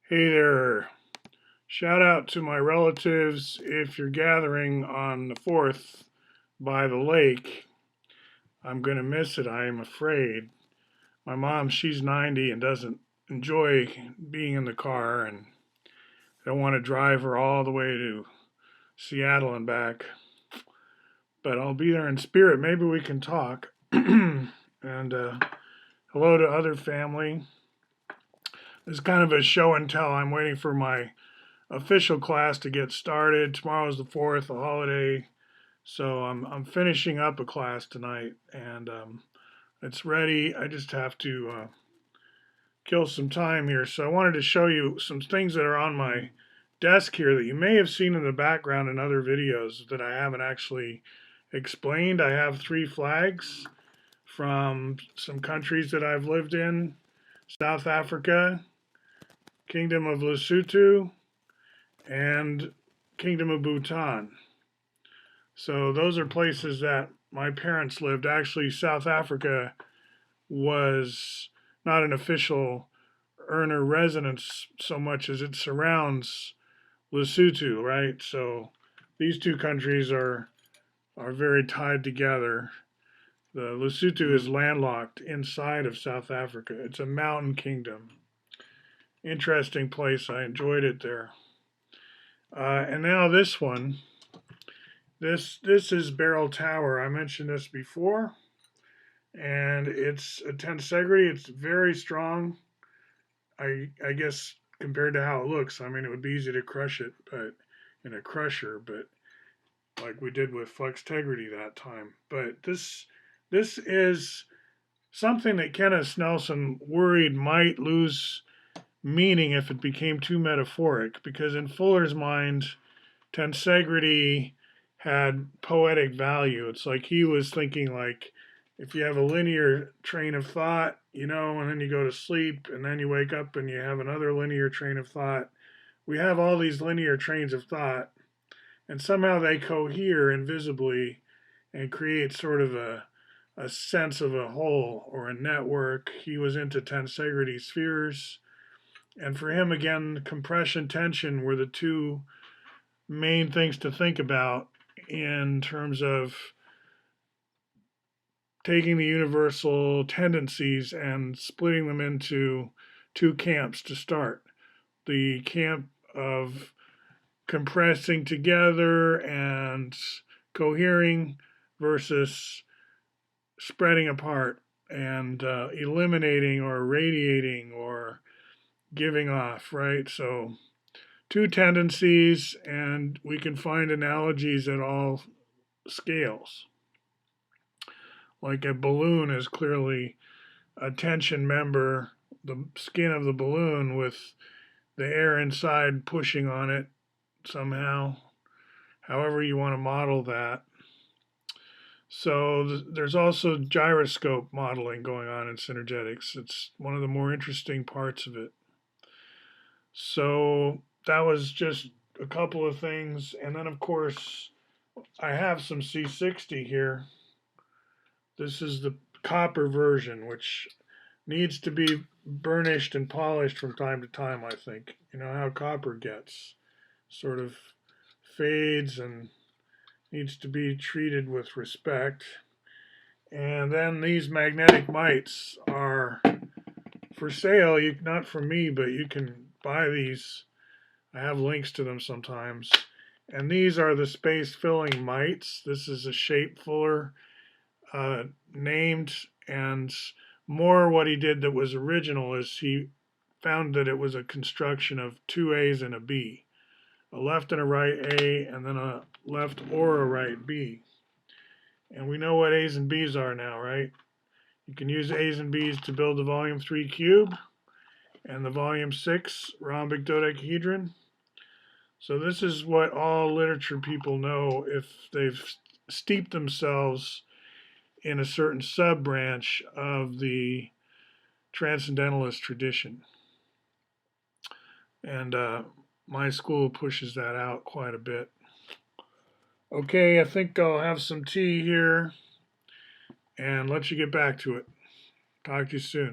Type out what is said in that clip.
Hey there. Shout out to my relatives if you're gathering on the 4th by the lake. I'm going to miss it, I am afraid. My mom, she's 90 and doesn't enjoy being in the car, and I don't want to drive her all the way to Seattle and back. But I'll be there in spirit. Maybe we can talk. and hello to other family. It's kind of a show and tell. I'm waiting for my official class to get started. Tomorrow's the 4th, a holiday. So I'm finishing up a class tonight, and it's ready. I just have to kill some time here. So I wanted to show you some things that are on my desk here that you may have seen in the background in other videos that I haven't actually explained. I have 3 flags from some countries that I've lived in: South Africa, Kingdom of Lesotho, and Kingdom of Bhutan. So those are places that my parents lived. Actually, South Africa was not an official earner residence so much as it surrounds Lesotho, right? So these two countries are very tied together. The Lesotho is landlocked inside of South Africa. It's a mountain kingdom. Interesting place. I enjoyed it there. And now this one. This is Barrel Tower. I mentioned this before, and it's a tensegrity. It's very strong. I guess compared to how it looks, I mean it would be easy to crush it, but in a crusher, but like we did with Flextegrity that time. But this is something that Kenneth Snelson worried might lose meaning if it became too metaphoric, because in Fuller's mind, tensegrity had poetic value. It's like he was thinking like if you have a linear train of thought, and then you go to sleep and then you wake up and you have another linear train of thought. We have all these linear trains of thought, and somehow they cohere invisibly and create sort of a sense of a whole or a network. He was into tensegrity spheres. And for him, again, compression, tension were the two main things to think about in terms of taking the universal tendencies and splitting them into two camps to start. The camp of compressing together and cohering versus spreading apart and eliminating or radiating or giving off, right? So, two tendencies, and we can find analogies at all scales. Like a balloon is clearly a tension member, the skin of the balloon with the air inside pushing on it somehow, however you want to model that. So there's also gyroscope modeling going on in synergetics. It's one of the more interesting parts of it. So that was just a couple of things. And then, of course, I have some C60 here. This is the copper version, which needs to be burnished and polished from time to time, I think. You know how copper gets sort of fades and needs to be treated with respect. And then these magnetic mites are for sale. Not from me, but you can buy these. I have links to them sometimes. And these are the space filling mites. This is a shape Fuller named, and more what he did that was original is he found that it was a construction of two A's and a B, a left and a right A, and then a left or a right B. And we know what A's and B's are now, right? You can use A's and B's to build the volume 3 cube and the volume 6 rhombic dodecahedron. So this is what all literature people know if they've steeped themselves in a certain sub-branch of the transcendentalist tradition. And my school pushes that out quite a bit. Okay, I think I'll have some tea here and let you get back to it. Talk to you soon.